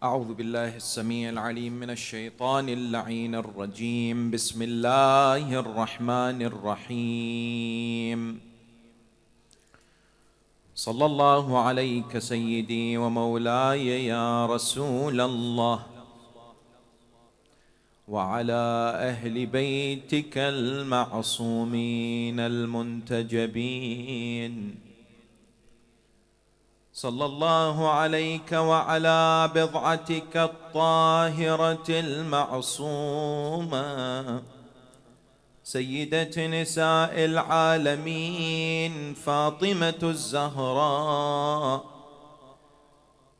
أعوذ بالله السميع العليم من الشيطان اللعين الرجيم. بسم الله الرحمن الرحيم. صلى الله عليك سيدي ومولاي يا رسول الله، وعلى أهل بيتك المعصومين المنتجبين. صلى الله عليك وعلى بضعتك الطاهرة المعصومة سيدة نساء العالمين فاطمة الزهراء،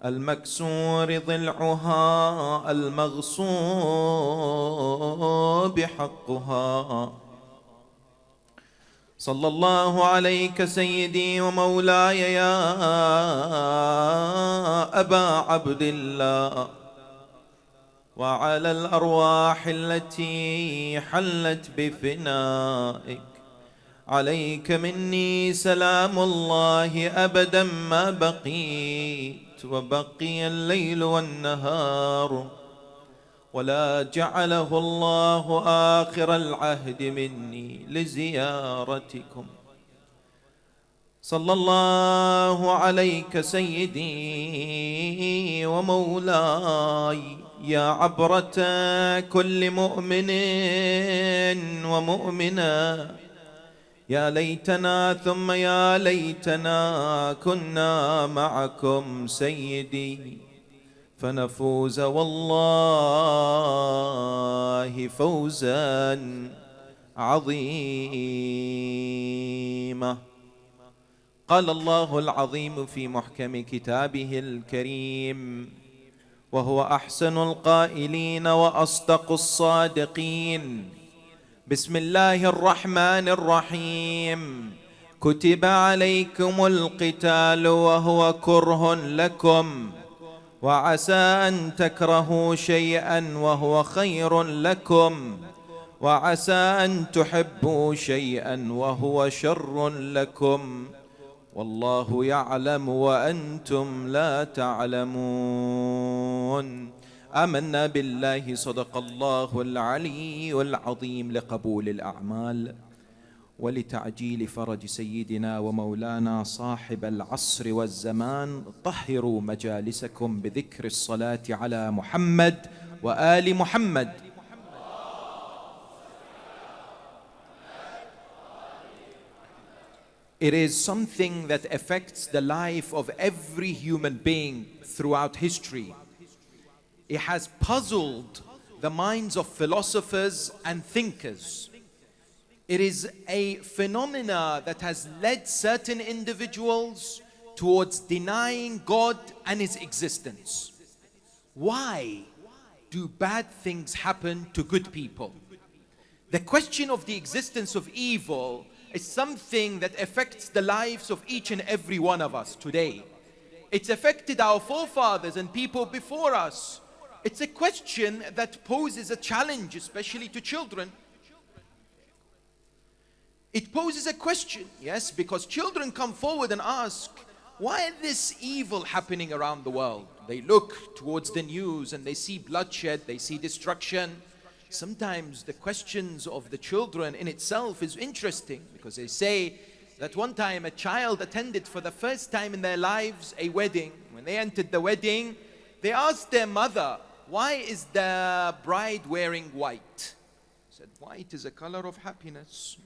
المكسور ضلعها المغصوب حقها. صلى الله عليك سيدي ومولاي يا أبا عبد الله، وعلى الأرواح التي حلت بفنائك. عليك مني سلام الله أبدا ما بقيت وبقي الليل والنهار، ولا جعله الله آخر العهد مني لزيارتكم. صلى الله عليك سيدي ومولاي يا عبرة كل مؤمن ومؤمنة. يا ليتنا ثم يا ليتنا كنا معكم سيدي، فنفوز والله فوزا عظيما. قال الله العظيم في محكم كتابه الكريم، وهو أحسن القائلين وأصدق الصادقين: بسم الله الرحمن الرحيم. كتب عليكم القتال وهو كره لكم، وعسى أن تكرهوا شيئا وهو خير لكم، وعسى أن تحبوا شيئا وهو شر لكم، والله يعلم وأنتم لا تعلمون. آمنا بالله، صدق الله العلي العظيم. لقبول الأعمال ولتعجيل فرج سيدنا ومولانا صاحب العصر والزمان، طهروا مجالسكم بذكر الصلاة على محمد وآل محمد. It is something that affects the life of every human being throughout history. It has puzzled the minds of philosophers and thinkers. It is a phenomena that has led certain individuals towards denying God and His existence. Why do bad things happen to good people? The question of the existence of evil is something that affects the lives of each and every one of us today. It's affected our forefathers and people before us. It's a question that poses a challenge, especially to children. It poses a question, yes, because children come forward and ask, why is this evil happening around the world? They look towards the news and they see bloodshed, they see destruction. Sometimes the questions of the children in itself is interesting, because they say that one time a child attended for the first time in their lives a wedding. When they entered the wedding, they asked their mother, why is the bride wearing white? She said, white is a color of happiness.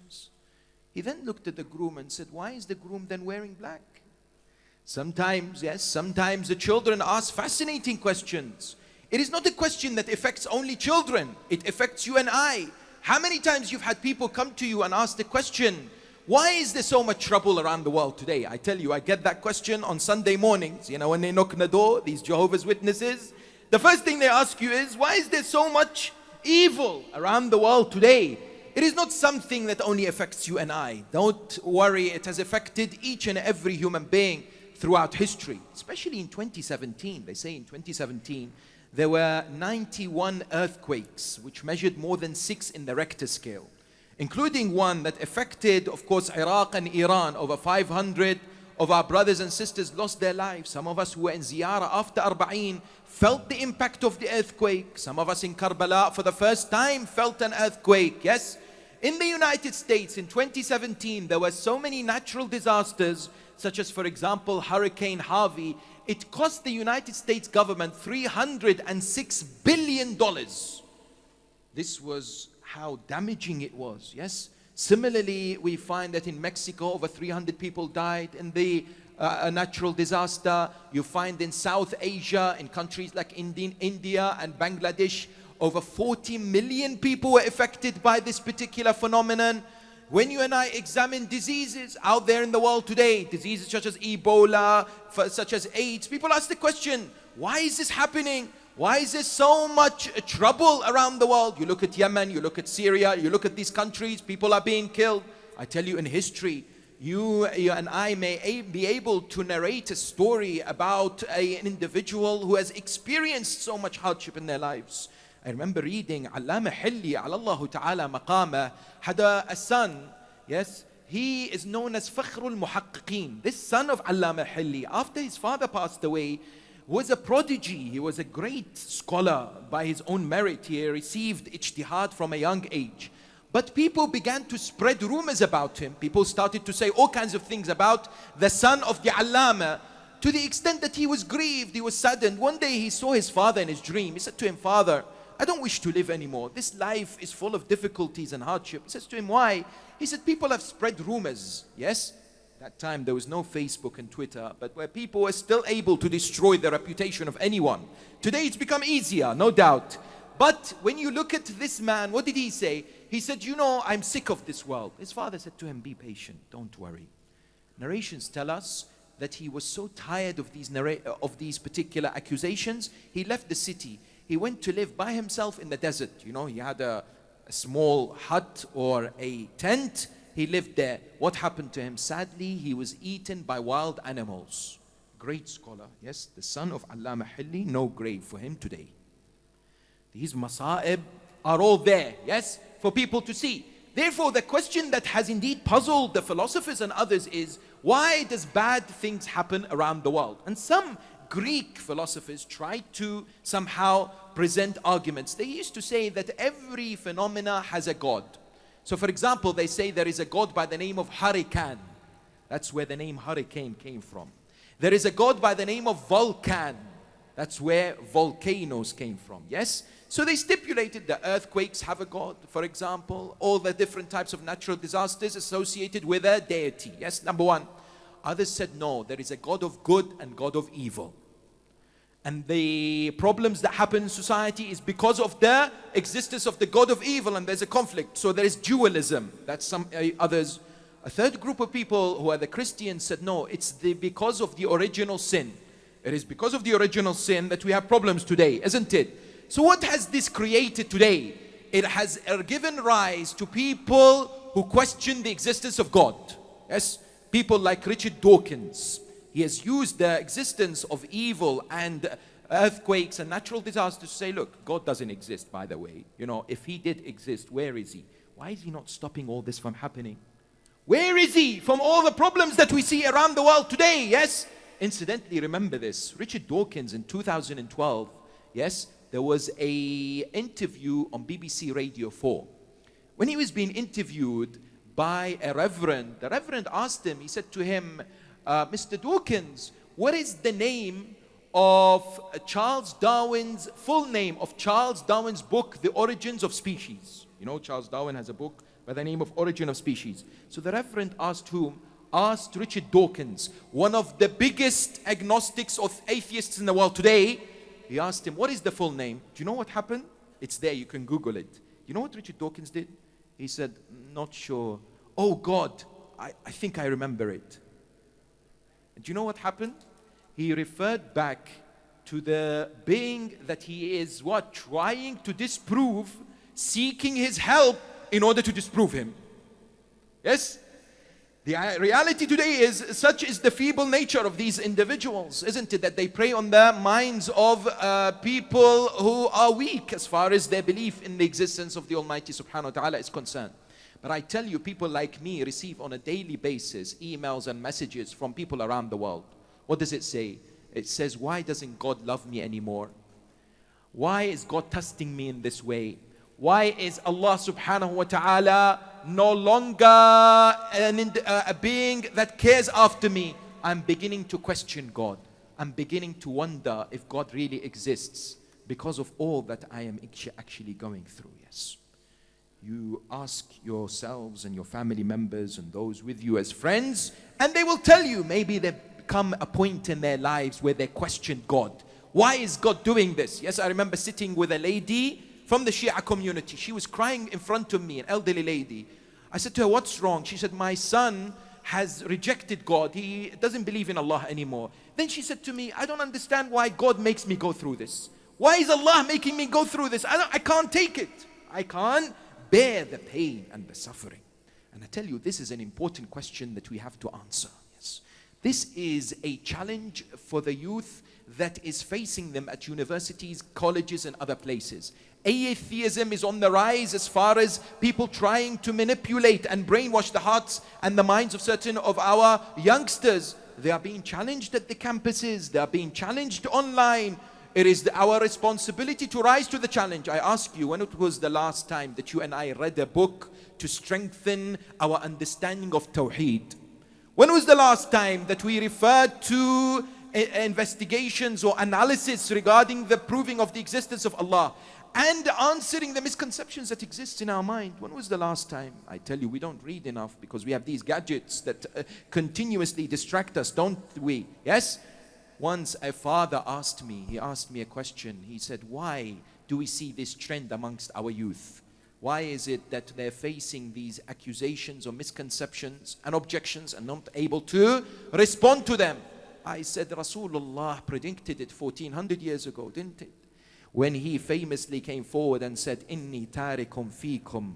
He then looked at the groom and said, why is the groom then wearing black? Sometimes the children ask fascinating questions. It is not a question that affects only children. It affects you and I. How many times you've had people come to you and ask the question, why is there so much trouble around the world today? I tell you, I get that question on Sunday mornings. You know, when they knock on the door, these Jehovah's Witnesses, the first thing they ask you is, why is there so much evil around the world today? It is not something that only affects you and I. Don't worry, it has affected each and every human being throughout history, especially in 2017. They say in 2017, there were 91 earthquakes, which measured more than 6 in the Richter scale, including one that affected, of course, Iraq and Iran, over 500 of our brothers and sisters lost their lives. Some of us who were in ziyarah after Arba'een felt the impact of the earthquake. Some of us in Karbala for the first time felt an earthquake. Yes? In the United States in 2017, there were so many natural disasters, such as, for example, Hurricane Harvey. It cost the United States government $306 billion. This was how damaging it was, yes? Similarly, we find that in Mexico, over 300 people died in the natural disaster. You find in South Asia, in countries like India and Bangladesh, over 40 million people were affected by this particular phenomenon. When you and I examine diseases out there in the world today, diseases such as Ebola, such as AIDS, people ask the question, why is this happening? Why is there so much trouble around the world? You look at Yemen, you look at Syria, you look at these countries, people are being killed. I tell you, in history, you and I may be able to narrate a story about an individual who has experienced so much hardship in their lives. I remember reading Allama Hilli, alallahu ta'ala maqamah, had a son, yes, he is known as Fakhrul Muhaqqiqeen. This son of Allama Hilli, after his father passed away, was a prodigy. He was a great scholar by his own merit. He received ijtihad from a young age. But people began to spread rumors about him. People started to say all kinds of things about the son of the Allama, to the extent that he was grieved, he was saddened. One day he saw his father in his dream. He said to him, "Father, I don't wish to live anymore. This life is full of difficulties and hardship." He says to him, "Why?" He said, "People have spread rumors." Yes, that time there was no Facebook and Twitter, but where people were still able to destroy the reputation of anyone. Today it's become easier, no doubt. But when you look at this man, what did he say? He said, "You know, I'm sick of this world." His father said to him, "Be patient, don't worry." Narrations tell us that he was so tired of these particular accusations, he left the city. He went to live by himself in the desert. You know, he had a small hut or a tent. He lived there. What happened to him? Sadly, he was eaten by wild animals. Great scholar, yes, the son of Allama Hilli, no grave for him today. These masa'ib are all there, yes, for people to see. Therefore, the question that has indeed puzzled the philosophers and others is, why does bad things happen around the world? And some Greek philosophers tried to somehow present arguments. They used to say that every phenomena has a god. So for example, they say there is a god by the name of Hurricane. That's where the name hurricane came from. There is a god by the name of Volcan. That's where volcanoes came from, yes? So they stipulated the earthquakes have a god, for example, all the different types of natural disasters associated with a deity, yes, number one. Others said no, there is a god of good and god of evil. And the problems that happen in society is because of the existence of the god of evil, and there's a conflict. So there is dualism. That's some others. A third group of people who are the Christians said no, it's because of the original sin. It is because of the original sin that we have problems today, isn't it? So what has this created today? It has given rise to people who question the existence of God. Yes, people like Richard Dawkins. He has used the existence of evil and earthquakes and natural disasters to say, look, God doesn't exist, by the way. You know, if he did exist, where is he? Why is he not stopping all this from happening? Where is he from all the problems that we see around the world today? Yes? Incidentally, remember this. Richard Dawkins in 2012, yes, there was an interview on BBC Radio 4. When he was being interviewed by a reverend, the reverend asked him, he said to him, Mr. Dawkins, what is the name of Charles Darwin's, full name of Charles Darwin's book, The Origins of Species? You know, Charles Darwin has a book by the name of Origin of Species. So the reverend asked whom? Asked Richard Dawkins, one of the biggest agnostics or atheists in the world today. He asked him, what is the full name? Do you know what happened? It's there, you can Google it. You know what Richard Dawkins did? He said, not sure. Oh God, I think I remember it. And do you know what happened? He referred back to the being that he is what? Trying to disprove, seeking his help in order to disprove him. Yes? The reality today is, such is the feeble nature of these individuals, isn't it? That they prey on the minds of people who are weak as far as their belief in the existence of the Almighty subhanahu wa ta'ala is concerned. But I tell you, people like me receive on a daily basis emails and messages from people around the world. What does it say? It says, why doesn't God love me anymore? Why is God testing me in this way? Why is Allah subhanahu wa ta'ala no longer a being that cares after me? I'm beginning to question God. I'm beginning to wonder if God really exists because of all that I am actually going through. Yes. You ask yourselves and your family members and those with you as friends, and they will tell you maybe they've come a point in their lives where they question God. Why is God doing this? Yes, I remember sitting with a lady from the Shia community. She was crying in front of me, an elderly lady. I said to her, what's wrong? She said, my son has rejected God. He doesn't believe in Allah anymore. Then she said to me, I don't understand why God makes me go through this. Why is Allah making me go through this? I can't take it. I can't bear the pain and the suffering. And I tell you, this is an important question that we have to answer. Yes. This is a challenge for the youth that is facing them at universities, colleges, and other places. Atheism is on the rise as far as people trying to manipulate and brainwash the hearts and the minds of certain of our youngsters. They are being challenged at the campuses. They are being challenged online. It is our responsibility to rise to the challenge. I ask you, when it was the last time that you and I read a book to strengthen our understanding of Tawheed? When was the last time that we referred to investigations or analysis regarding the proving of the existence of Allah and answering the misconceptions that exist in our mind? When was the last time? I tell you, we don't read enough because we have these gadgets that continuously distract us, don't we? Yes? Once a father asked me a question. He said, why do we see this trend amongst our youth? Why is it that they're facing these accusations or misconceptions and objections and not able to respond to them? I said, Rasulullah predicted it 1400 years ago, didn't it? When he famously came forward and said, Inni tarikum fikum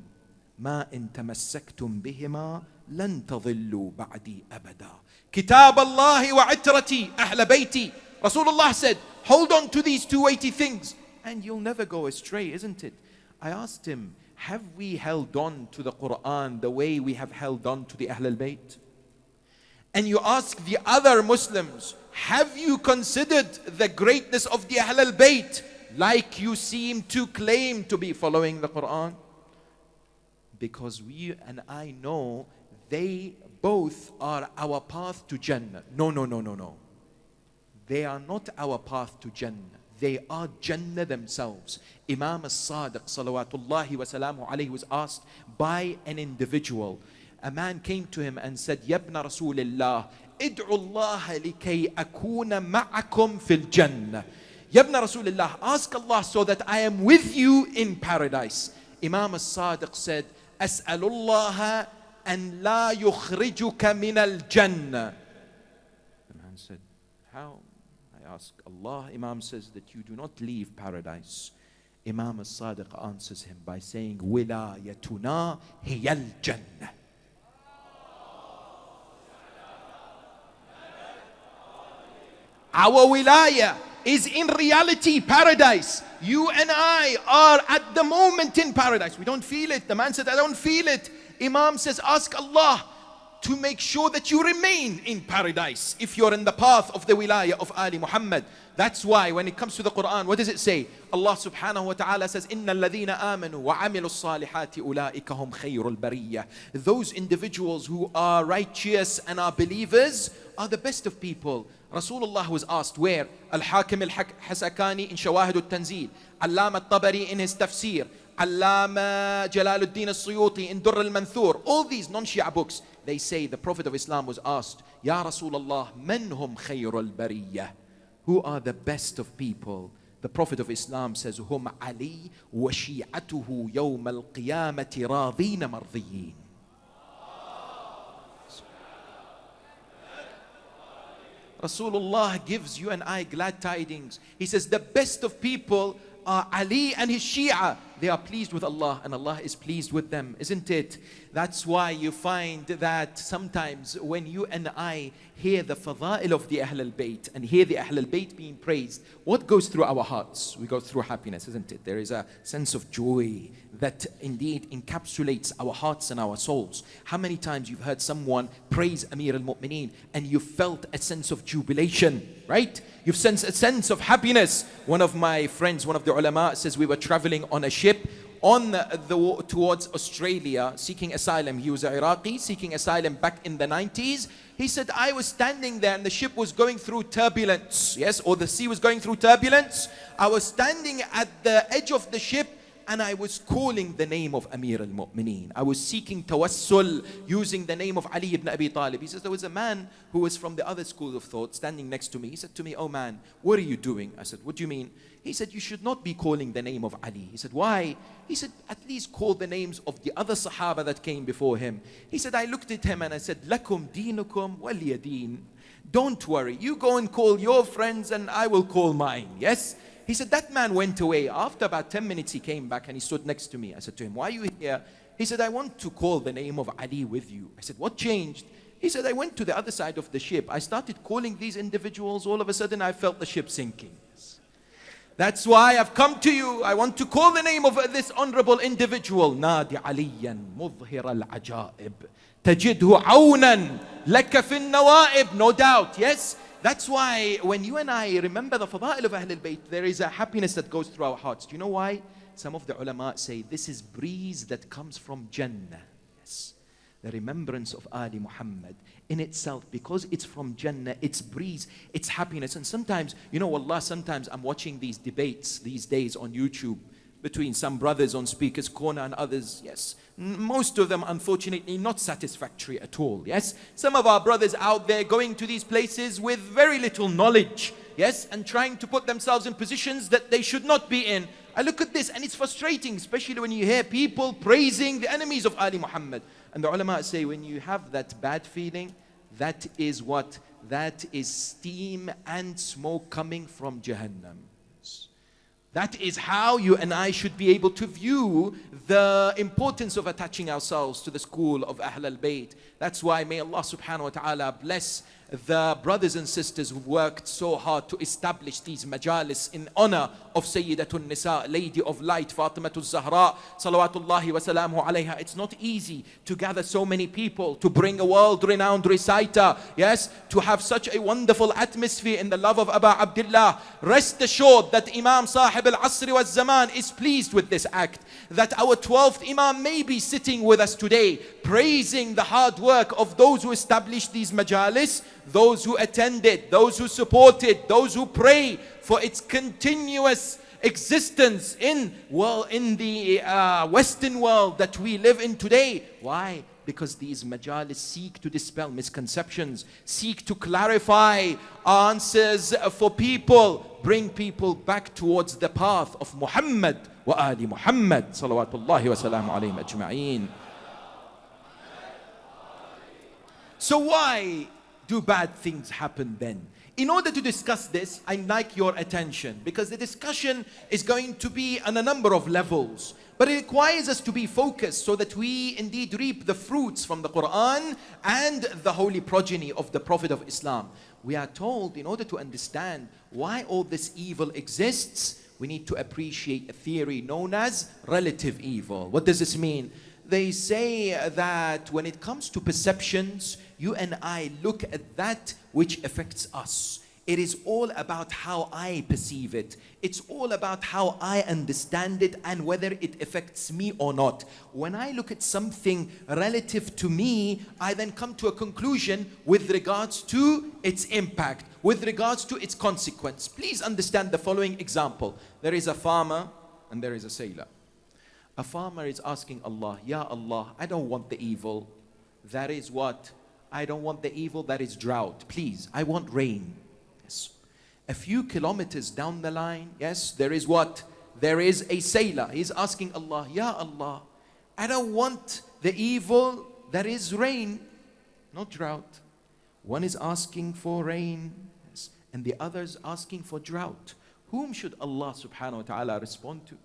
ma in tamassaktum bihima lan tadillu ba'di abada. Kitab Allah wa itrati ahla bayti. Rasulullah said, hold on to these two weighty things and you'll never go astray, isn't it? I asked him, have we held on to the Quran the way we have held on to the Ahl al-Bayt? And you ask the other Muslims, have you considered the greatness of the Ahl al-Bayt like you seem to claim to be following the Quran? Because we and I know they both are our path to Jannah. No. They are not our path to Jannah. They are Jannah themselves. Imam al-Sadiq salawatullahi wa salamu alayhi was asked by an individual. A man came to him and said, Yabna Rasulillah, id'u Allah likay akuna ma'akum fil Jannah. Yabna Rasulillah, ask Allah so that I am with you in paradise. Imam al-Sadiq said, As'alullah an la yukhrijuka min al-Jannah. The man said, how? I ask Allah. Imam says that you do not leave paradise. Imam al-Sadiq answers him by saying, Wilayatuna hiya al-Jannah. Our wilaya is in reality paradise. You and I are at the moment in paradise. We don't feel it. The man said, I don't feel it. Imam says, ask Allah to make sure that you remain in paradise if you're in the path of the wilaya of Ali Muhammad. That's why when it comes to the Quran, what does it say? Allah subhanahu wa ta'ala says, إِنَّ الَّذِينَ آمَنُوا وَعَمِلُوا الصَّالِحَاتِ أُولَٰئِكَ هُمْ خَيْرُ الْبَرِيَّةِ. Those individuals who are righteous and are believers are the best of people. Rasulullah was asked where? Al-Hakim al-Hasakani in Shawahid al-Tanzil, Allama al-Tabari in his tafsir, Allama Jalaluddin al-Suyuti in Durr al-Manthur. All these non-Shia books, they say the Prophet of Islam was asked, Ya Rasulullah, man hum khayr al-bariyah? Who are the best of people? The Prophet of Islam says, Hum Ali wa shi'atuhu yawm al-qiyamati radina mardiyin. Rasulullah gives you and I glad tidings. He says the best of people Ali and his Shia, they are pleased with Allah and Allah is pleased with them, isn't it? That's why you find that sometimes when you and I hear the fada'il of the Ahl al-Bayt and hear the Ahl al-Bayt being praised, what goes through our hearts? We go through happiness, isn't it? There is a sense of joy that indeed encapsulates our hearts and our souls. How many times you've heard someone praise Amir al-Mu'mineen and you felt a sense of jubilation, right? You've sensed a sense of happiness. One of my friends, one of the ulama, says we were traveling on a ship towards Australia seeking asylum. He was an Iraqi seeking asylum back in the 90s. He said, I was standing there and the ship was going through turbulence. Yes, or the sea was going through turbulence. I was standing at the edge of the ship and I was calling the name of Amir al-Mu'mineen. I was seeking tawassul using the name of Ali ibn Abi Talib. He says, there was a man who was from the other school of thought standing next to me. He said to me, oh man, what are you doing? I said, what do you mean? He said, you should not be calling the name of Ali. He said, why? He said, at least call the names of the other Sahaba that came before him. He said, I looked at him and I said, Lakum deenukum waliya deen. Don't worry, you go and call your friends and I will call mine. Yes? He said, that man went away. After about 10 minutes, he came back and he stood next to me. I said to him, why are you here? He said, I want to call the name of Ali with you. I said, what changed? He said, I went to the other side of the ship. I started calling these individuals. All of a sudden, I felt the ship sinking. That's why I've come to you. I want to call the name of this honorable individual. Nadi aliyan mudhhir al-ajaib. Tajidhu awnan laka fi nawaib. No doubt, yes? That's why when you and I remember the fada'il of Ahl al-Bayt, there is a happiness that goes through our hearts. Do you know why? Some of the ulama say this is breeze that comes from Jannah. Yes. The remembrance of Ali Muhammad in itself, because it's from Jannah, it's breeze, it's happiness. And sometimes, you know, wallah, sometimes I'm watching these debates these days on YouTube between some brothers on Speaker's Corner and others, yes. Most of them, unfortunately, not satisfactory at all, yes. Some of our brothers out there going to these places with very little knowledge, yes, and trying to put themselves in positions that they should not be in. I look at this and it's frustrating, especially when you hear people praising the enemies of Ali Muhammad. And the ulama say when you have that bad feeling, that is what? That is steam and smoke coming from Jahannam. That is how you and I should be able to view the importance of attaching ourselves to the school of Ahl al-Bayt. That's why may Allah subhanahu wa ta'ala bless the brothers and sisters who worked so hard to establish these majalis in honor of Sayyidatun Nisa, Lady of Light, Fatimatul Zahra, salawatullahi wa salamu alayha. It's not easy to gather so many people, to bring a world-renowned reciter, yes, to have such a wonderful atmosphere in the love of Aba Abdullah. Rest assured that Imam Sahib al-Asri wa Zaman is pleased with this act, that our 12th Imam may be sitting with us today, praising the hard work of those who established these majalis, those who attended, those who supported, those who pray for its continuous existence in the Western world that we live in today. Why? Because these majalis seek to dispel misconceptions, seek to clarify answers for people, bring people back towards the path of Muhammad wa Ali Muhammad salawatullahi wa salamu alayhim ajma'een. So why do bad things happen then? In order to discuss this, I'd like your attention, because the discussion is going to be on a number of levels, but it requires us to be focused so that we indeed reap the fruits from the Quran and the holy progeny of the Prophet of Islam. We are told in order to understand why all this evil exists, we need to appreciate a theory known as relative evil. What does this mean? They say that when it comes to perceptions, you and I look at that which affects us. It is all about how I perceive it. It's all about how I understand it and whether it affects me or not. When I look at something relative to me, I then come to a conclusion with regards to its impact, with regards to its consequence. Please understand the following example. There is a farmer and there is a sailor. A farmer is asking Allah, Ya Allah, I don't want the evil. That is what? I don't want the evil, that is drought. Please, I want rain. Yes. A few kilometers down the line, yes, there is what? There is a sailor. He's asking Allah, Ya Allah, I don't want the evil, that is rain, not drought. One is asking for rain, yes, and the other is asking for drought. whom should Allah subhanahu wa ta'ala respond to?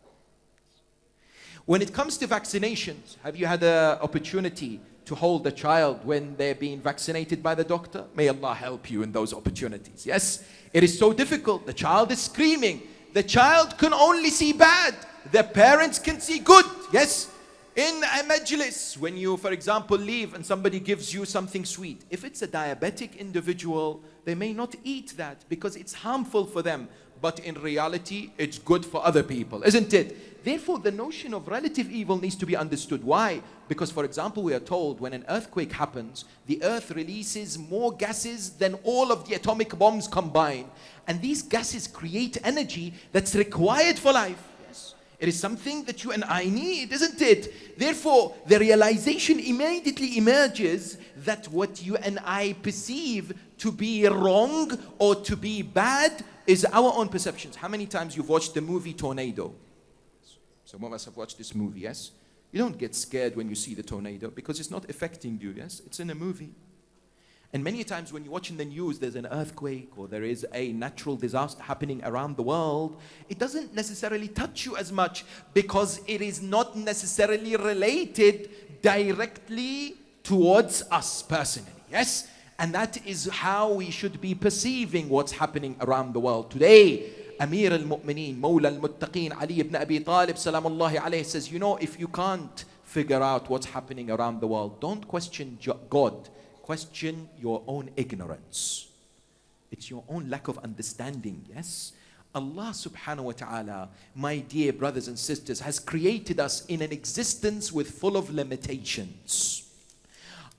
When it comes to vaccinations, have you had the opportunity to hold a child when they're being vaccinated by the doctor? May Allah help you in those opportunities. Yes, it is so difficult. The child is screaming. The child can only see bad. The parents can see good. Yes, in a majlis, when you, for example, leave and somebody gives you something sweet, if it's a diabetic individual, they may not eat that because it's harmful for them. But in reality, it's good for other people, isn't it? Therefore, the notion of relative evil needs to be understood. Why? Because, for example, we are told when an earthquake happens, the earth releases more gases than all of the atomic bombs combined. And these gases create energy that's required for life. Yes. It is something that you and I need, isn't it? Therefore, the realization immediately emerges that what you and I perceive to be wrong or to be bad is our own perceptions. How many times you've watched the movie Tornado? Some of us have watched this movie, yes? You don't get scared when you see the tornado because it's not affecting you, yes? It's in a movie. And many times when you're watching the news, there's an earthquake or there is a natural disaster happening around the world, it doesn't necessarily touch you as much because it is not necessarily related directly towards us personally, yes? And that is how we should be perceiving what's happening around the world today. Amir al-Mu'mineen, Mawla al-Muttaqeen, Ali ibn Abi Talib, salamullahi alayhi, says, you know, if you can't figure out what's happening around the world, don't question God. Question your own ignorance. It's your own lack of understanding, yes? Allah subhanahu wa ta'ala, my dear brothers and sisters, has created us in an existence with full of limitations.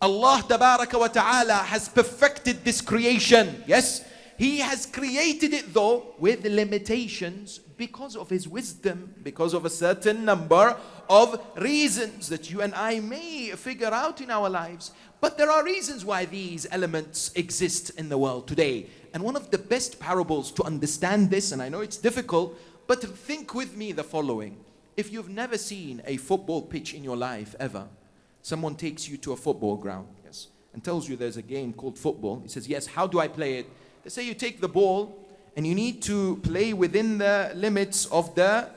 Allah tabaraka wa ta'ala has perfected this creation, yes? He has created it though with limitations because of His wisdom, because of a certain number of reasons that you and I may figure out in our lives. But there are reasons why these elements exist in the world today. And one of the best parables to understand this, and I know it's difficult, but think with me the following. If you've never seen a football pitch in your life ever, someone takes you to a football ground, yes, and tells you there's a game called football. He says, yes, how do I play it? They say you take the ball and you need to play within the limits of the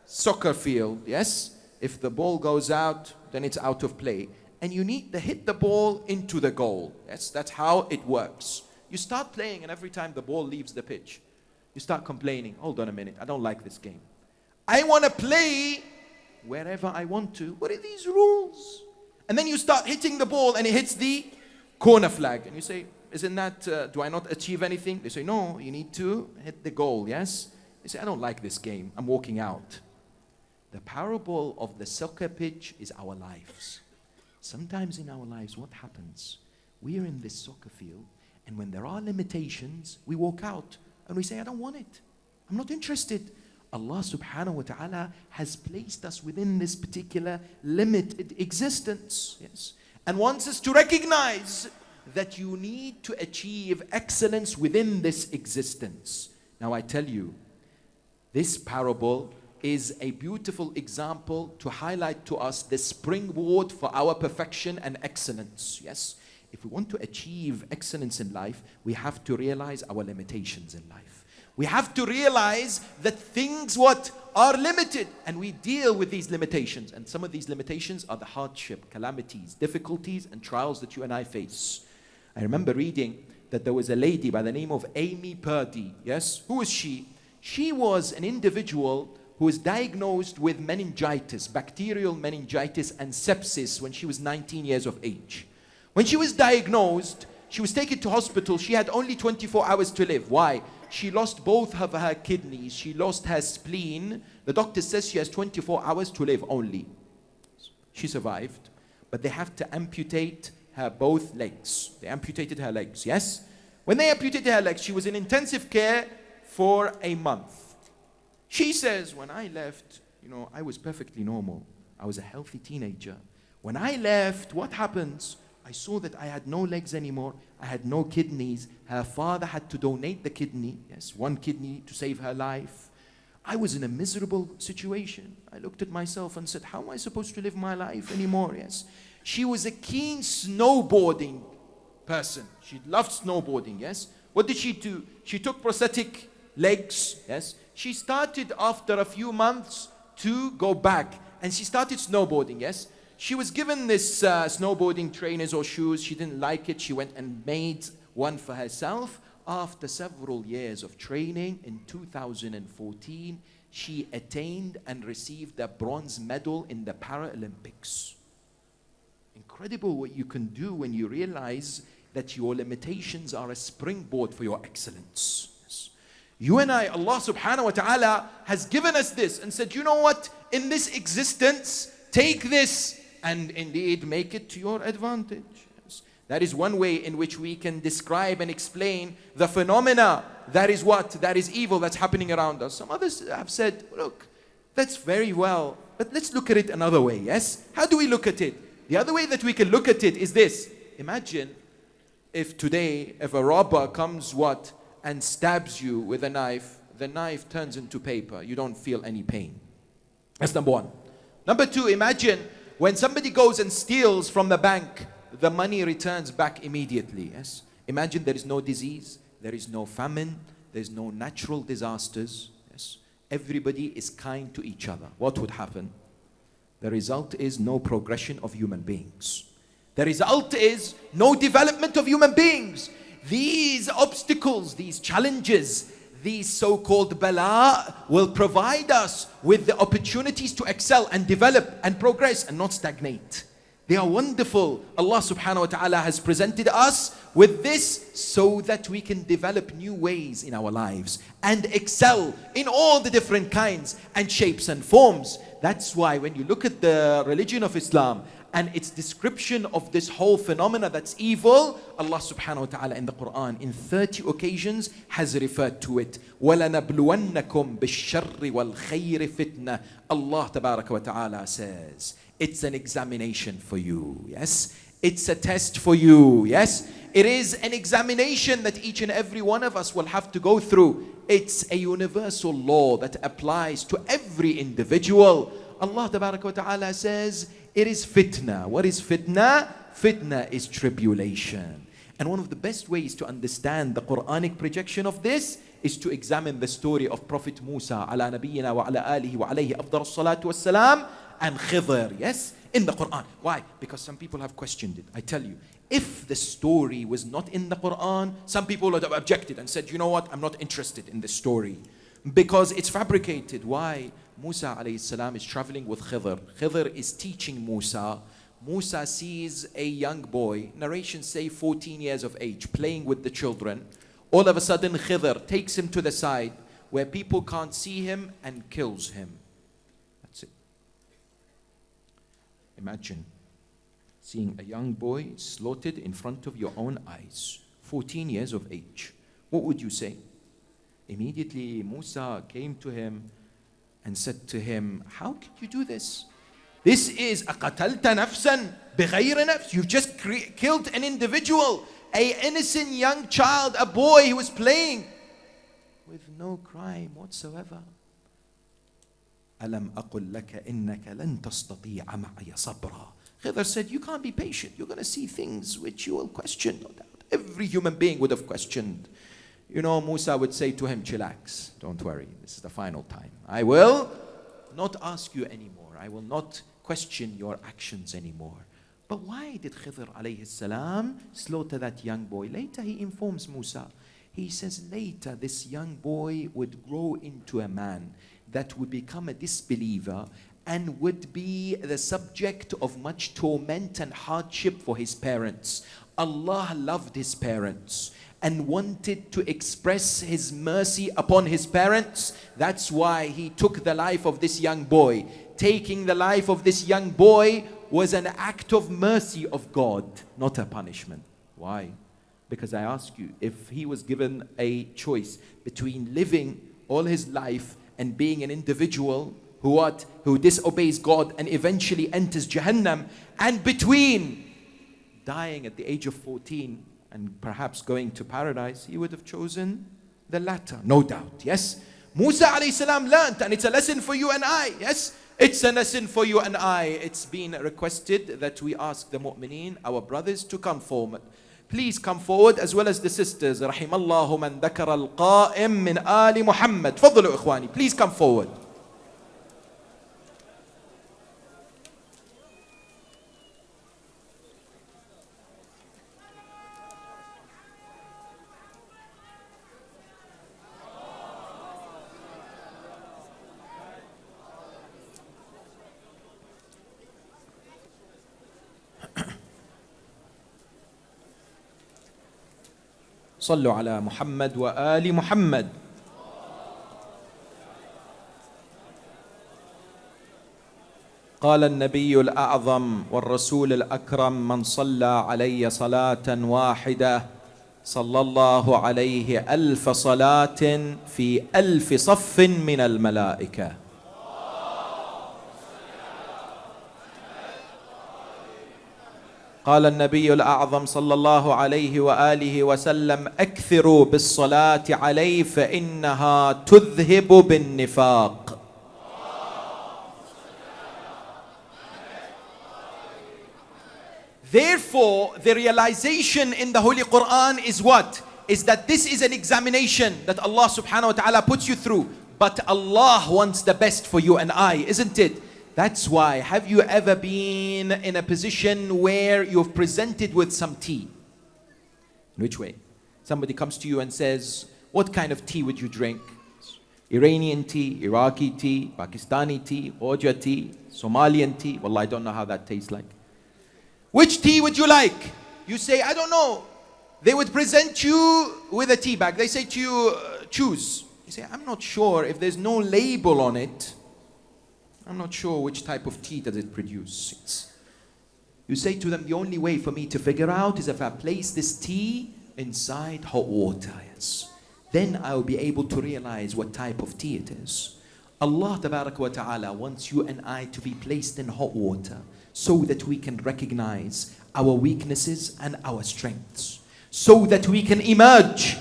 soccer field, yes? If the ball goes out, then it's out of play. And you need to hit the ball into the goal. Yes, that's how it works. You start playing and every time the ball leaves the pitch, you start complaining, hold on a minute, I don't like this game. I want to play wherever I want to. What are these rules? And then you start hitting the ball and it hits the corner flag. And you say, isn't that, do I not achieve anything? They say, no, you need to hit the goal, yes? They say, I don't like this game, I'm walking out. The parable of the soccer pitch is our lives. Sometimes in our lives, what happens? We are in this soccer field, and when there are limitations, we walk out and we say, I don't want it. I'm not interested. Allah subhanahu wa ta'ala has placed us within this particular limited existence, yes? And wants us to recognize that you need to achieve excellence within this existence. Now I tell you, this parable is a beautiful example to highlight to us the springboard for our perfection and excellence. Yes, if we want to achieve excellence in life, we have to realize our limitations in life. We have to realize that things are limited, and we deal with these limitations. And some of these limitations are the hardship, calamities, difficulties, and trials that you and I face. I remember reading that there was a lady by the name of Amy Purdy. Yes, who was she? She was an individual who was diagnosed with meningitis, bacterial meningitis and sepsis when she was 19 years of age. When she was diagnosed, she was taken to hospital. She had only 24 hours to live. Why? She lost both of her kidneys. She lost her spleen. The doctor says she has 24 hours to live only. She survived, but they have to amputate her both legs. They amputated her legs, yes? When they amputated her legs, she was in intensive care for a month. She says, when I left, I was perfectly normal. I was a healthy teenager. When I left, what happens? I saw that I had no legs anymore. I had no kidneys. Her father had to donate the kidney. Yes, one kidney to save her life. I was in a miserable situation. I looked at myself and said, how am I supposed to live my life anymore? Yes. She was a keen snowboarding person. She loved snowboarding, yes. What did she do? She took prosthetic legs, yes. She started after a few months to go back, and she started snowboarding, yes? She was given this snowboarding trainers or shoes. She didn't like it. She went and made one for herself. After several years of training, in 2014, she attained and received a bronze medal in the Paralympics. Incredible what you can do when you realize that your limitations are a springboard for your excellence. Yes. You and I, Allah subhanahu wa ta'ala has given us this and said, you know what? In this existence, take this and indeed make it to your advantage. Yes. That is one way in which we can describe and explain the phenomena that is what? That is evil that's happening around us. Some others have said, look, that's very well, but let's look at it another way, yes? How do we look at it? The other way that we can look at it is this. Imagine if today, if a robber comes what? And stabs you with a knife, the knife turns into paper. You don't feel any pain. That's number one. Number two, imagine when somebody goes and steals from the bank, the money returns back immediately, yes? Imagine there is no disease, there is no famine, there's no natural disasters, yes? Everybody is kind to each other. What would happen? The result is no progression of human beings. The result is no development of human beings. These obstacles, these challenges, these so-called bala will provide us with the opportunities to excel and develop and progress and not stagnate. They are wonderful. Allah subhanahu wa ta'ala has presented us with this so that we can develop new ways in our lives and excel in all the different kinds and shapes and forms. That's why when you look at the religion of Islam and its description of this whole phenomena that's evil, Allah subhanahu wa ta'ala in the Quran in 30 occasions has referred to it. وَلَنَبْلُوَنَّكُمْ بِالشَّرِّ وَالْخَيْرِ فِتْنَةً. Allah tabaraka wa ta'ala says, it's an examination for you, yes? It's a test for you, yes? It is an examination that each and every one of us will have to go through. It's a universal law that applies to every individual. Allah tabaraka wa ta'ala says, it is fitna. What is fitna? Fitna is tribulation. And one of the best ways to understand the Quranic projection of this is to examine the story of Prophet Musa ala nabiyyina wa ala alihi wa alayhi afdal salatu wassalam and Khidr, yes, in the Quran. Why? Because some people have questioned it. I tell you, if the story was not in the Quran, some people would have objected and said, you know what, I'm not interested in this story because it's fabricated. Why? Musa alayhi salam is traveling with Khidr. Khidr is teaching Musa. Musa sees a young boy, narrations say 14 years of age, playing with the children. All of a sudden Khidr takes him to the side where people can't see him and kills him. That's it. Imagine seeing a young boy slaughtered in front of your own eyes, 14 years of age. What would you say? Immediately Musa came to him and said to him, how could you do this? This is أَقَتَلْتَ نَفْسًا بِغَيْرِ نَفْسٍ. You've just killed an individual, an innocent young child, a boy who was playing with no crime whatsoever. أَلَمْ أَقُلْ لَكَ إِنَّكَ لَن تَسْتَطِيعَ مَعِيَ صَبْرًا. Khidr said, you can't be patient. You're going to see things which you will question, no doubt. Every human being would have questioned. You know, Musa would say to him, chillax, don't worry, this is the final time. I will not ask you anymore. I will not question your actions anymore. But why did Khidr alayhi salam slaughter that young boy? Later he informs Musa. He says later this young boy would grow into a man that would become a disbeliever and would be the subject of much torment and hardship for his parents. Allah loved his parents and wanted to express his mercy upon his parents. That's why he took the life of this young boy. Taking the life of this young boy was an act of mercy of God, not a punishment. Why? Because I ask you, if he was given a choice between living all his life and being an individual who disobeys God and eventually enters Jahannam, and between dying at the age of 14 and perhaps going to paradise, he would have chosen the latter, no doubt, yes? Musa alayhi salam learned, and it's a lesson for you and I, yes? It's a lesson for you and I. It's been requested that we ask the mu'mineen, our brothers, to come forward. please come forward, as well as the sisters. رحم الله من ذكر القائم من آل محمد. تفضلوا إخواني, please come forward. صلوا على محمد وآل محمد. قال النبي الأعظم والرسول الأكرم: من صلى علي صلاة واحدة صلى الله عليه 1000 صلاة في 1000 صف من الملائكة. قال النبي الأعظم صلى الله عليه وآله وسلم: أكثروا بالصلاة علي فإنها تذهب بالنفاق. Therefore, the realization in the Holy Quran is what? Is that this is an examination that Allah subhanahu wa ta'ala puts you through. But Allah wants the best for you and I, isn't it? That's why, have you ever been in a position where you're presented with some tea? In which way? Somebody comes to you and says, what kind of tea would you drink? Iranian tea, Iraqi tea, Pakistani tea, Khoja tea, Somalian tea. Well, I don't know how that tastes like. Which tea would you like? You say, I don't know. They would present you with a tea bag. They say to you, choose. You say, I'm not sure. If there's no label on it, I'm not sure which type of tea does it produce. You say to them, the only way for me to figure out is if I place this tea inside hot water. Yes. Then I'll be able to realize what type of tea it is. Allah Tabarak wa Ta'ala wants you and I to be placed in hot water so that we can recognize our weaknesses and our strengths, so that we can emerge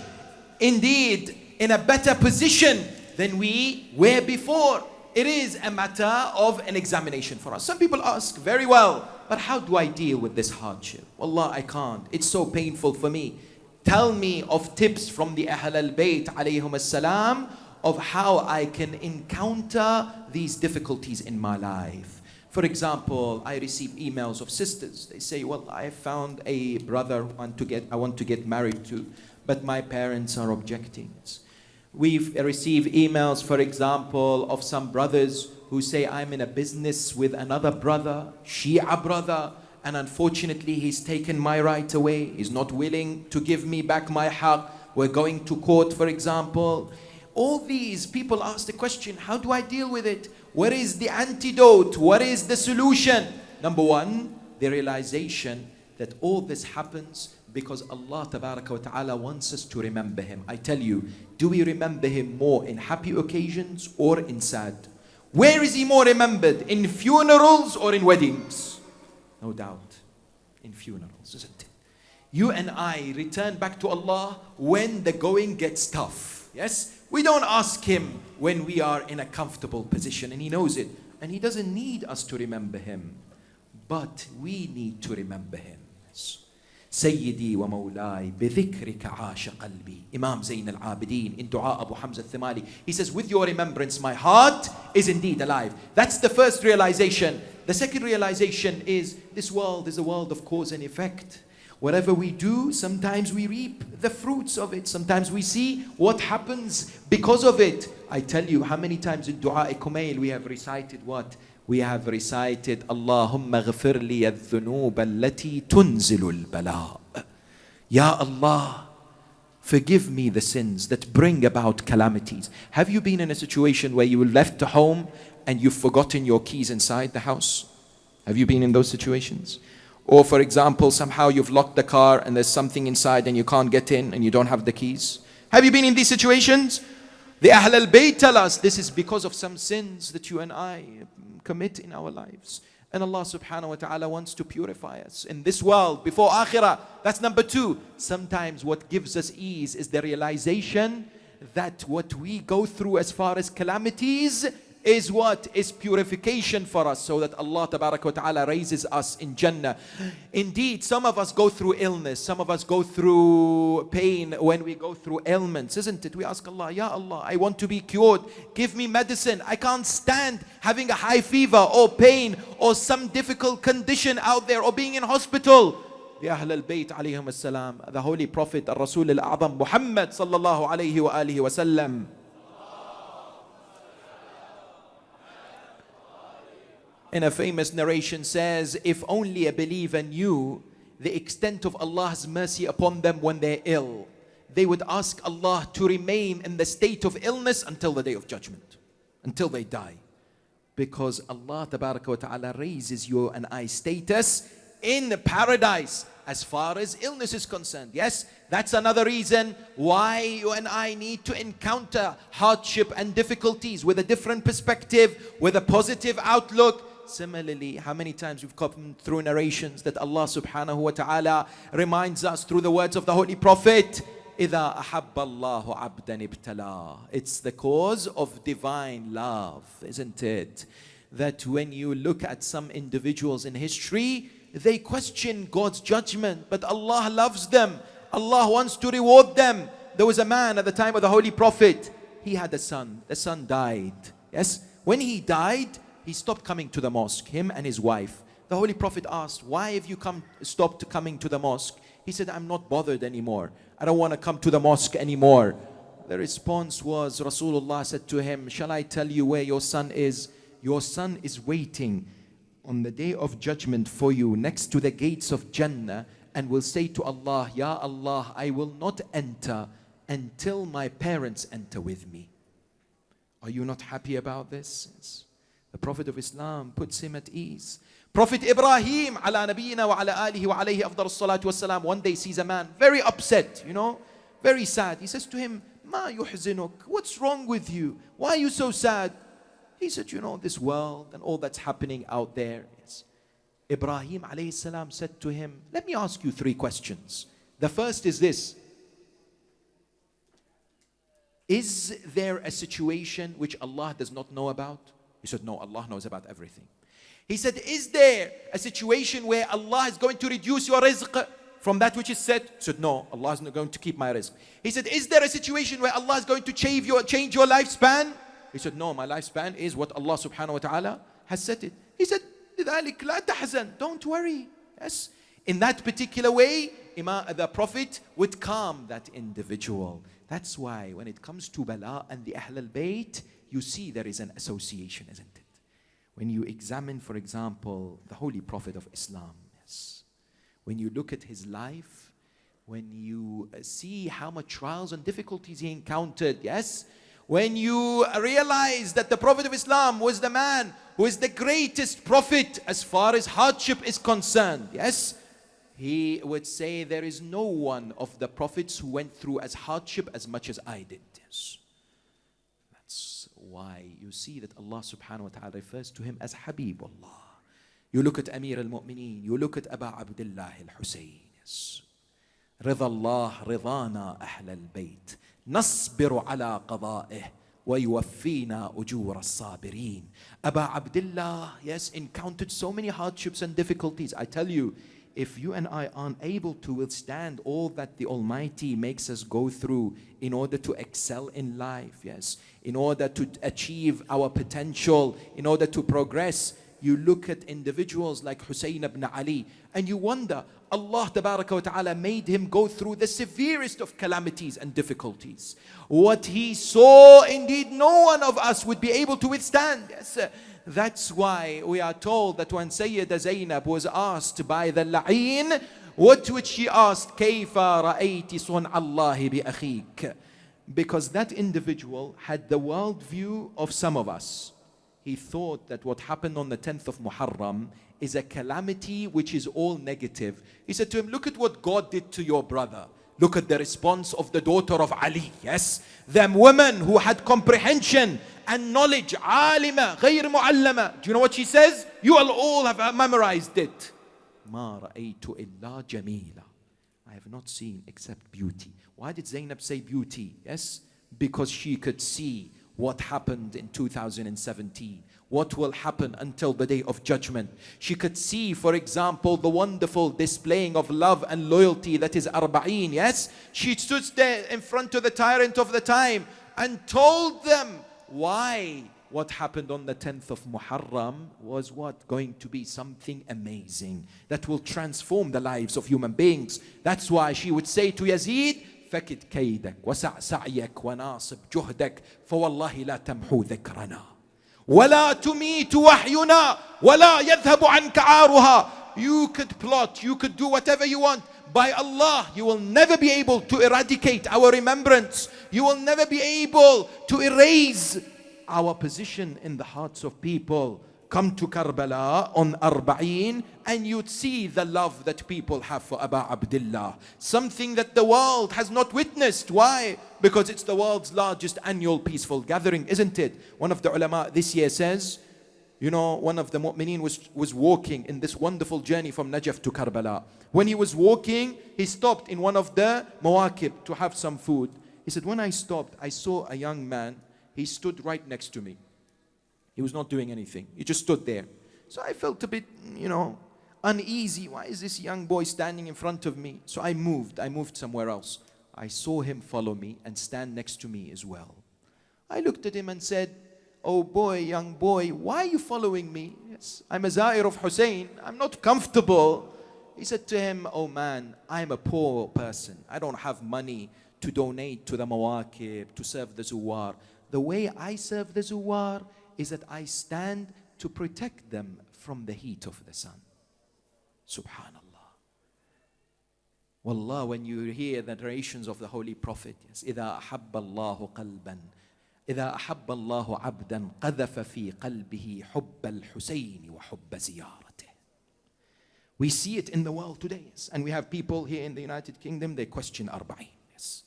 indeed in a better position than we were before. It is a matter of an examination for us. Some people ask, very well, but how do I deal with this hardship? Wallah, I can't. It's so painful for me. Tell me of tips from the Ahl al-Bayt alayhum as-salam of how I can encounter these difficulties in my life. For example, I receive emails of sisters. They say, well, I found a brother I want to get married to, but my parents are objecting. We've received emails, for example, of some brothers who say, I'm in a business with another brother, Shia brother, and unfortunately he's taken my right away. He's not willing to give me back my haqq. We're going to court, for example. All these people ask the question, how do I deal with it? What is the antidote? What is the solution? Number one, the realization that all this happens because Allah Tabaraka wa Ta'ala wants us to remember Him. I tell you, do we remember Him more in happy occasions or in sad? Where is He more remembered? In funerals or in weddings? No doubt, in funerals, isn't it? You and I return back to Allah when the going gets tough. Yes? We don't ask Him when we are in a comfortable position, and He knows it. And He doesn't need us to remember Him. But we need to remember Him. سيدي ومولاي بذكرك عاش قلبي. Imam Zayn al-Abidin in Dua Abu Hamza al-Thimali, he says, with your remembrance my heart is indeed alive. That's the first realization. The second realization is this world is a world of cause and effect. Whatever we do, sometimes we reap the fruits of it. Sometimes we see what happens because of it. I tell you, how many times in Dua Kumail we have recited what? We have recited, Allahumma ghafir li al-dhunub allati tunzilu al-bala. Ya Allah, forgive me the sins that bring about calamities. Have you been in a situation where you left the home and you've forgotten your keys inside the house? Have you been in those situations? Or for example, somehow you've locked the car and there's something inside and you can't get in and you don't have the keys? Have you been in these situations? The Ahl al-Bayt tell us this is because of some sins that you and I commit in our lives. And Allah subhanahu wa ta'ala wants to purify us in this world before akhirah. That's number two. Sometimes what gives us ease is the realization that what we go through as far as calamities is what? Is purification for us, so that Allah Tabaraka wa Ta'ala raises us in Jannah. Indeed, some of us go through illness, some of us go through pain when we go through ailments, isn't it? We ask Allah, Ya Allah, I want to be cured. Give me medicine. I can't stand having a high fever or pain or some difficult condition out there or being in hospital. The Ahl al-Bayt alayhim as-salam, the Holy Prophet, Al-Rasul al-A'zam, Muhammad sallallahu alayhi wa alihi wa sallam. In a famous narration says, if only a believer knew the extent of Allah's mercy upon them when they're ill, they would ask Allah to remain in the state of illness until the day of judgment, until they die. Because Allah Tabaraka wa Ta'ala raises you and I status in paradise as far as illness is concerned. Yes, that's another reason why you and I need to encounter hardship and difficulties with a different perspective, with a positive outlook. Similarly, how many times we've come through narrations that Allah subhanahu wa ta'ala reminds us through the words of the Holy Prophet, إِذَا أَحَبَّ اللَّهُ عَبْدًا ابْتَلَاهُ. It's the cause of divine love, isn't it? That when you look at some individuals in history, they question God's judgment, but Allah loves them. Allah wants to reward them. There was a man at the time of the Holy Prophet. He had a son. The son died. Yes? When he died, he stopped coming to the mosque, him and his wife. The Holy Prophet asked, why have you stopped coming to the mosque? He said, I'm not bothered anymore. I don't want to come to the mosque anymore. The response was, Rasulullah said to him, shall I tell you where your son is? Your son is waiting on the day of judgment for you next to the gates of Jannah, and will say to Allah, Ya Allah, I will not enter until my parents enter with me. Are you not happy about this? The Prophet of Islam puts him at ease. Prophet Ibrahim ala nabiyyina wa ala alihi wa alayhi afdal salatu wassalam, one day sees a man very upset, very sad. He says to him, Ma yuhzinuk, what's wrong with you? Why are you so sad? He said, this world and all that's happening out there. Yes. Ibrahim alayhi salam said to him, let me ask you 3 questions. The first is this. Is there a situation which Allah does not know about? He said, no, Allah knows about everything. He said, is there a situation where Allah is going to reduce your rizq from that which is said? He said, no, Allah is not going to keep my rizq. He said, is there a situation where Allah is going to change your lifespan? He said, no, my lifespan is what Allah subhanahu wa ta'ala has set it. He said, لذلك لا تحزن, don't worry. Yes. In that particular way, the Prophet would calm that individual. That's why when it comes to Bala and the Ahl al-Bayt, you see there is an association, isn't it? When you examine, for example, the Holy Prophet of Islam, yes. When you look at his life, when you see how much trials and difficulties he encountered, yes. When you realize that the Prophet of Islam was the man who is the greatest prophet as far as hardship is concerned, yes. He would say there is no one of the prophets who went through as hardship as much as I did, yes. Why you see that Allah subhanahu wa ta'ala refers to him as Habibullah. You look at Amir al-Mu'mineen, you look at Aba Abdullah al-Husayn. Yes. رضا الله رضانا أهل البيت نصبر على قضائه ويوفينا أجور الصابرين. Aba Abdullah, yes, encountered so many hardships and difficulties. I tell you, if you and I aren't able to withstand all that the Almighty makes us go through in order to excel in life, yes, in order to achieve our potential, in order to progress, you look at individuals like Hussein ibn Ali and you wonder, Allah Tabaraka wa Ta'ala made him go through the severest of calamities and difficulties. What he saw, indeed, no one of us would be able to withstand. Yes. That's why we are told that when Sayyida Zainab was asked by the La'een, what would she ask? كَيْفَ رَأَيْتِ صُنْعَ اللَّهِ بِأَخِيكَ? Because that individual had the worldview of some of us. He thought that what happened on the 10th of Muharram is a calamity which is all negative. He said to him, look at what God did to your brother. Look at the response of the daughter of Ali. Yes, them women who had comprehension and knowledge. عالمة غير معلمة. Do you know what she says? You all have memorized it. ما رأيت إلا جميلة. I have not seen except beauty. Why did Zainab say beauty? Yes, because she could see what happened in 2017, what will happen until the day of judgment. She could see, for example, the wonderful displaying of love and loyalty that is Arba'een, yes? She stood there in front of the tyrant of the time and told them why what happened on the 10th of Muharram was what? Going to be something amazing that will transform the lives of human beings. That's why she would say to Yazid, فكد كيدك وسع سعيك وناصب جهدك فوالله لا تمحو ذكرنا ولا تميت وحينا ولا يذهب عنك عارها. You could plot, you could do whatever you want. By Allah, you will never be able to eradicate our remembrance. You will never be able to erase our position in the hearts of people. Come to Karbala on Arba'een and you'd see the love that people have for Aba Abdullah. Something that the world has not witnessed. Why? Because it's the world's largest annual peaceful gathering, isn't it? One of the ulama this year says, you know, one of the mu'mineen was walking in this wonderful journey from Najaf to Karbala. When he was walking, he stopped in one of the mawakib to have some food. He said, when I stopped, I saw a young man. He stood right next to me. He was not doing anything. He just stood there. So I felt a bit, uneasy. Why is this young boy standing in front of me? So I moved somewhere else. I saw him follow me and stand next to me as well. I looked at him and said, oh boy, young boy, why are you following me? Yes, I'm a Zair of Hussein. I'm not comfortable. He said to him, oh man, I'm a poor person. I don't have money to donate to the mawakib, to serve the zuwar. The way I serve the zuwar is that I stand to protect them from the heat of the sun. Subhanallah. Wallah, when you hear the narrations of the Holy Prophet, yes, إِذَا أَحَبَّ اللَّهُ قَلْبًا إِذَا أَحَبَّ اللَّهُ عَبْدًا قَذَفَ فِي قَلْبِهِ حُبَّ الْحُسَيْنِ وَحُبَّ زِيَارَتِهِ. We see it in the world today, yes. And we have people here in the United Kingdom, they question Arba'een. Yes.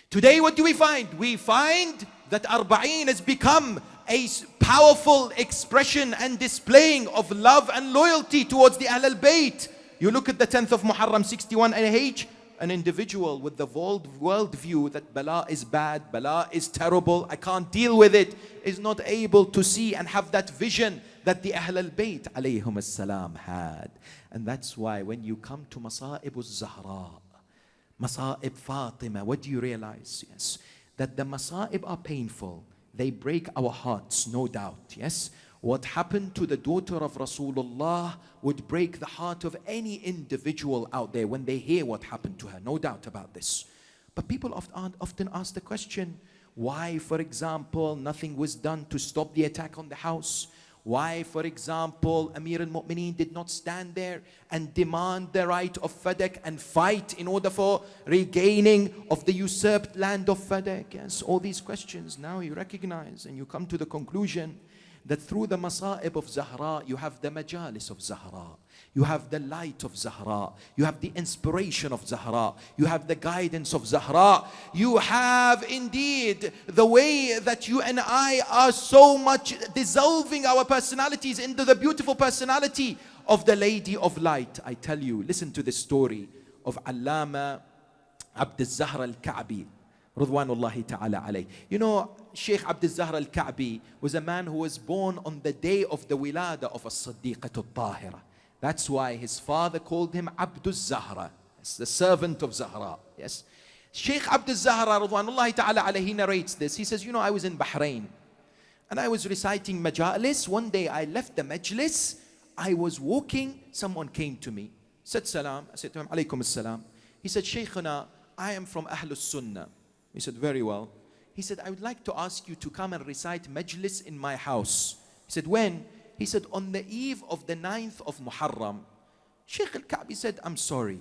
Today, what do we find? We find that Arba'een has become a powerful expression and displaying of love and loyalty towards the Ahl al-Bayt. You look at the 10th of Muharram 61 AH, an individual with the world view that Bala is bad, Bala is terrible, I can't deal with it, is not able to see and have that vision that the Ahl al-Bayt alayhum as-salam had. And that's why when you come to Masa'ib al-Zahra, Masa'ib Fatima, what do you realize? Yes, that the Masa'ib are painful. They break our hearts, no doubt, yes. What happened to the daughter of Rasulullah would break the heart of any individual out there when they hear what happened to her, no doubt about this. But people often ask the question, why, for example, nothing was done to stop the attack on the house? Why, for example, Amir al-Mu'mineen did not stand there and demand the right of Fadak and fight in order for regaining of the usurped land of Fadak? Yes, all these questions now you recognize and you come to the conclusion that through the Masa'ib of Zahra, you have the Majalis of Zahra. You have the light of Zahra. You have the inspiration of Zahra. You have the guidance of Zahra. You have indeed the way that you and I are so much dissolving our personalities into the beautiful personality of the Lady of Light. I tell you, listen to the story of Allama Abd al-Zahra al-Ka'bi. Ridwanullahi ta'ala alayh. You know, Sheikh Abd al-Zahra al-Ka'bi was a man who was born on the day of the wilada of as-Siddiqah al-Tahira. That's why his father called him Abd al-Zahra, the servant of Zahra. Yes. Sheikh Abd al-Zahra, Ridwanullahi ta'ala alayh, he narrates this. He says, you know, I was in Bahrain and I was reciting majalis. One day I left the majlis. I was walking. Someone came to me, said salam. I said to him, alaykum as-salam. He said, Shaykhana, I am from ahlu sunnah. He said, very well. He said, I would like to ask you to come and recite majlis in my house. He said, when? He said, on the eve of the 9th of Muharram. Sheikh Al-Ka'bi said, I'm sorry.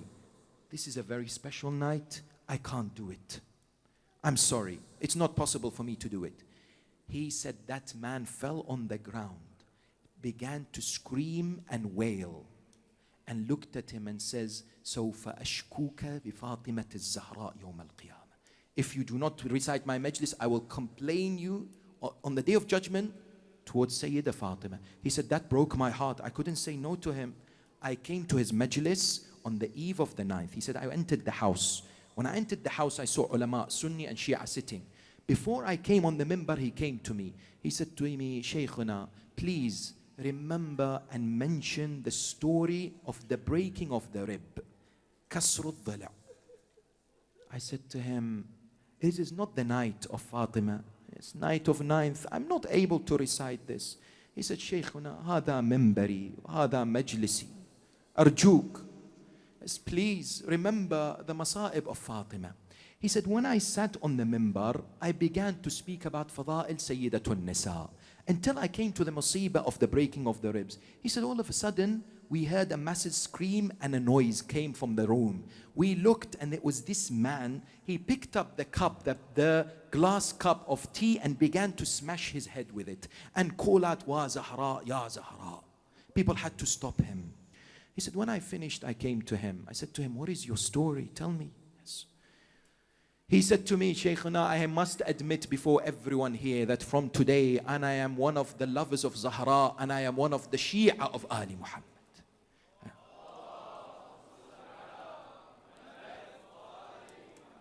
This is a very special night. I can't do it. I'm sorry. It's not possible for me to do it. He said that man fell on the ground, began to scream and wail, and looked at him and says, سوف أشكوك بفاطمة الزهراء يوم القيامة. If you do not recite my majlis, I will complain you on the day of judgment towards Sayyidah Fatima. He said, that broke my heart. I couldn't say no to him. I came to his majlis on the eve of the 9th. He said, I entered the house. When I entered the house, I saw ulama, Sunni and Shia sitting. Before I came on the minbar, he came to me. He said to me, Shaykhuna, please remember and mention the story of the breaking of the rib. Kasrul Dhala. I said to him, this is not the night of Fatima. It's night of 9th. I'm not able to recite this. He said, Shaykhuna, هذا منبري, هذا مجلسي. أرجوك. Yes, please remember the masa'ib of Fatima. He said, when I sat on the minbar, I began to speak about Fada'il Sayyidatun Nisa until I came to the musibah of the breaking of the ribs. He said, all of a sudden, we heard a massive scream and a noise came from the room. We looked and it was this man. He picked up the cup, the glass cup of tea, and began to smash his head with it and call out, Wa Zahra, Ya Zahra. People had to stop him. He said, when I finished, I came to him. I said to him, what is your story? Tell me. Yes. He said to me, Shaykhuna, I must admit before everyone here that from today, and I am one of the lovers of Zahra, and I am one of the Shia of Ali Muhammad.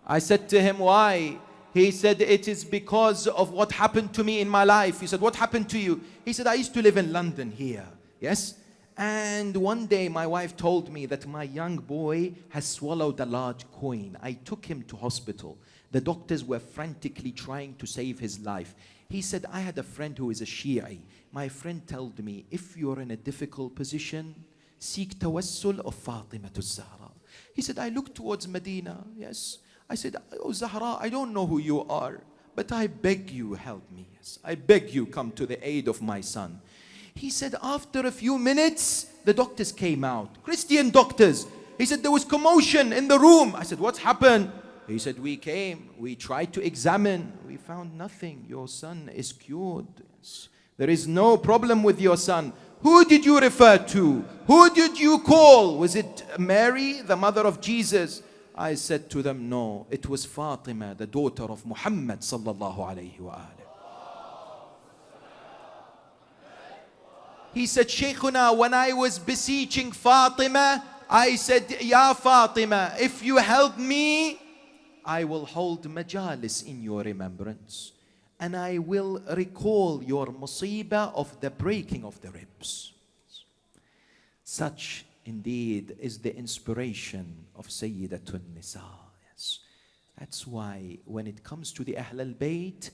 I said to him, why? He said, it is because of what happened to me in my life. He said, what happened to you? He said, I used to live in London here. Yes? And one day my wife told me that my young boy has swallowed a large coin. I took him to hospital. The doctors were frantically trying to save his life. He said, I had a friend who is a Shi'i. My friend told me, if you're in a difficult position, seek tawassul of Fatima to Zahra. He said, I looked towards Medina. Yes. I said, oh Zahra, I don't know who you are, but I beg you, help me. Yes. I beg you, come to the aid of my son. He said, after a few minutes, the doctors came out. Christian doctors. He said, there was commotion in the room. I said, what's happened? He said, we came. We tried to examine. We found nothing. Your son is cured. Yes. There is no problem with your son. Who did you refer to? Who did you call? Was it Mary, the mother of Jesus? I said to them, no, it was Fatima, the daughter of Muhammad sallallahu alayhi wa alayhi. He said, Shaykhuna, when I was beseeching Fatima, I said, Ya Fatima, if you help me, I will hold majalis in your remembrance. And I will recall your musibah of the breaking of the ribs. Such indeed is the inspiration of Sayyidatun Nisa. Yes. That's why when it comes to the Ahl al-Bayt,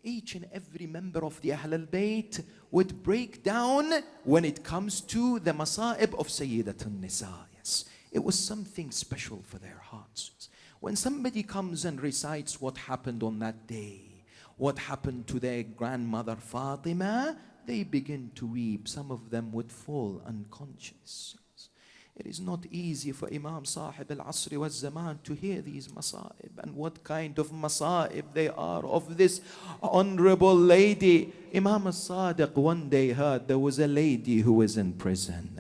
each and every member of the Ahl al-Bayt would break down when it comes to the masa'ib of Sayyidatun Nisa. Yes. It was something special for their hearts. When somebody comes and recites what happened on that day, what happened to their grandmother Fatima, they begin to weep. Some of them would fall unconscious. It is not easy for Imam Sahib al-Asri wa Zaman to hear these masa'ib, and what kind of masa'ib they are of this honorable lady. Imam al-Sadiq one day heard there was a lady who was in prison.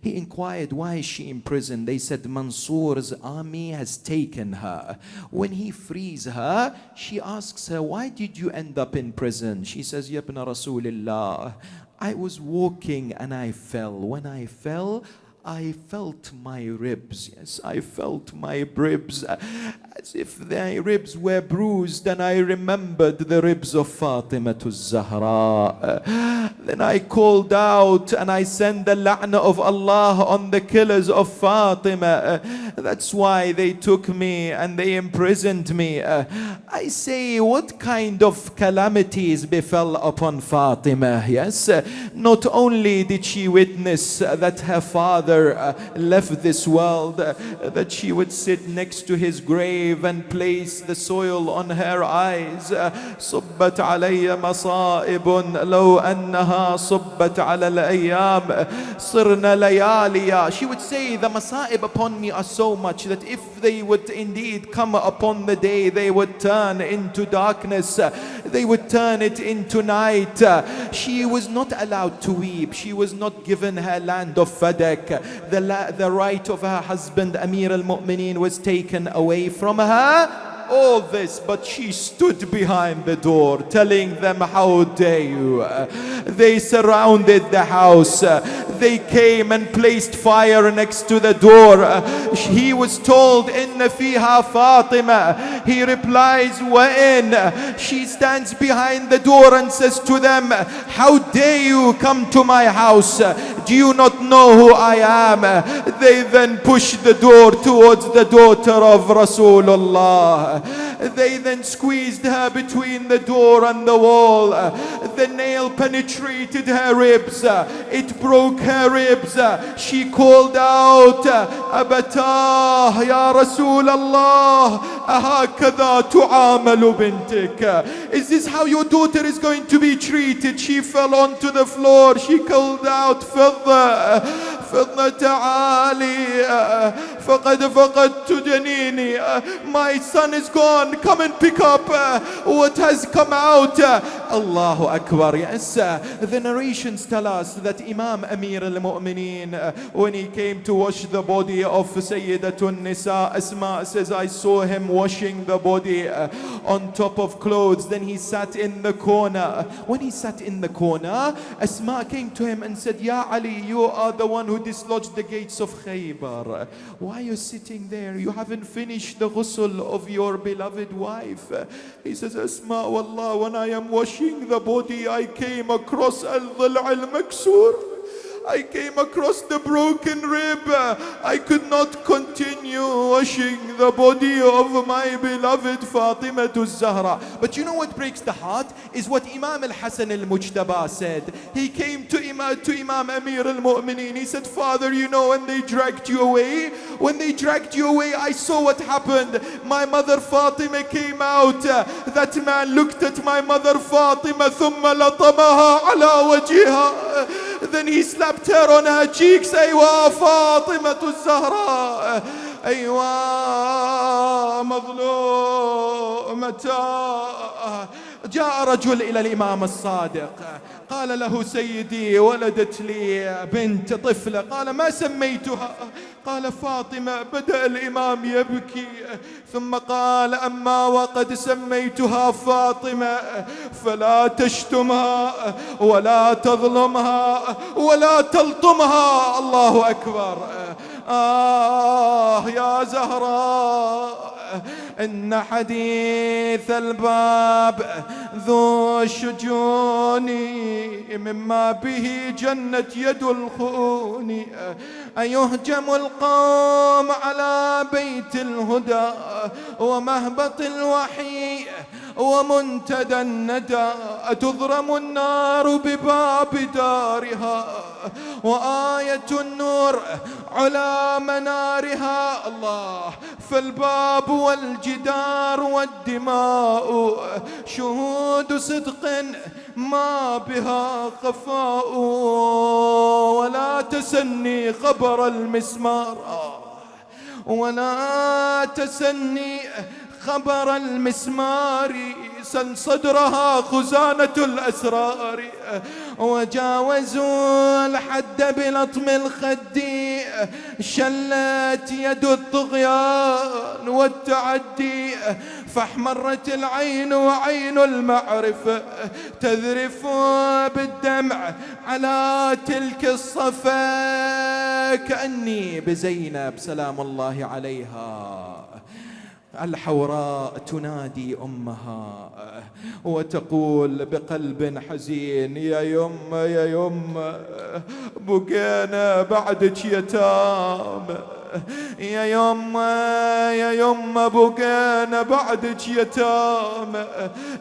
He inquired, why is she in prison? They said, Mansur's army has taken her. When he frees her, she asks her, why did you end up in prison? She says, Yabna Rasulillah, I was walking and I fell. When I fell, I felt my ribs. Yes, I felt my ribs as if their ribs were bruised, and I remembered the ribs of Fatima to Zahra. Then I called out and I sent the la'na of Allah on the killers of Fatima. That's why they took me and they imprisoned me. I say, what kind of calamities befell upon Fatima? Yes, not only did she witness that her father left this world, that she would sit next to his grave and place the soil on her eyes. صبت علي مصائب لو أنها صبت على الأيام صرنا لياليا. She would say, the masa'ib upon me are so much that if they would indeed come upon the day, they would turn into darkness. They would turn it into night. She was not allowed to weep. She was not given her land of Fadak. The right of her husband Amir al-Mu'mineen was taken away from her. All this, but she stood behind the door telling them, how dare you? They surrounded the house. they came and placed fire next to the door. He was told, Inna fiha Fatima. He replies, Wa'in. She stands behind the door and says to them, how dare you come to my house? Do you not know who I am? They then push the door towards the daughter of Rasulullah. They then squeezed her between the door and the wall. The nail penetrated her ribs. It broke her ribs. She called out, Abatah ya Rasulallah, ahakadha tu'amalu bintik. Is this how your daughter is going to be treated? She fell onto the floor. She called out, Fidda ta'ali, faqad faqadtu janini. My son is gone. Come and pick up what has come out. Allahu Akbar. Yes, the narrations tell us that Imam Amir al-Mu'mineen, when he came to wash the body of Sayyidatun Nisa, Asma says, I saw him washing the body on top of clothes. Then he sat in the corner. When he sat in the corner, Asma came to him and said, Ya Ali, you are the one who dislodged the gates of Khaybar. Why are you sitting there? You haven't finished the ghusl of your beloved wife. He says, Asma, wallah, when I am washing the body, I came across al-dhil' al-maksur. I came across the broken rib. I could not continue washing the body of my beloved Fatima Zahra. But you know what breaks the heart? Is what Imam Al-Hasan Al-Mujtaba said. He came to Imam Amir Al-Mu'mineen. He said, Father, you know when they dragged you away? When they dragged you away, I saw what happened. My mother Fatima came out. That man looked at my mother Fatima, ثم لطمها على وجهها. Then he slapped her on her cheeks. أيوة فاطمة الزهراء. أيوة مظلومة. جاء رجل إلى الإمام الصادق قال له سيدي ولدت لي بنت طفلة. قال ما سميتها؟ قال فاطمة. بدأ الإمام يبكي ثم قال أما وقد سميتها فاطمة فلا تشتمها ولا تظلمها ولا تلطمها. الله أكبر. يا زهراء إن حديث الباب ذو شجون مما به جنت يد الخون. أيهجم القوم على بيت الهدى ومهبط الوحي ومنتدى الندى. أتضرم النار بباب دارها وآية النور على منارها. الله. فالباب والجدار والدماء شهود صدق ما بها خفاء. ولا تسني خبر المسمار ولا تسني خبر المسمار. سن صدرها خزانة الأسرار. وجاوزوا الحد بلطم الخد. شلت يد الطغيان والتعدي. فاحمرت العين وعين المعرفة تذرف بالدمع على تلك الصفا. كأني بزينب سلام الله عليها الحوراء تنادي أمها وتقول بقلب حزين يا يما يا يما بقينا بعدك يتام. يا يما يا يما بقينا بعدك يتام.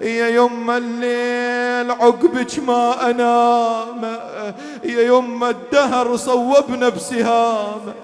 يا يما الليل عقبك ما أنام. يا يما الدهر صوبنا بسهام.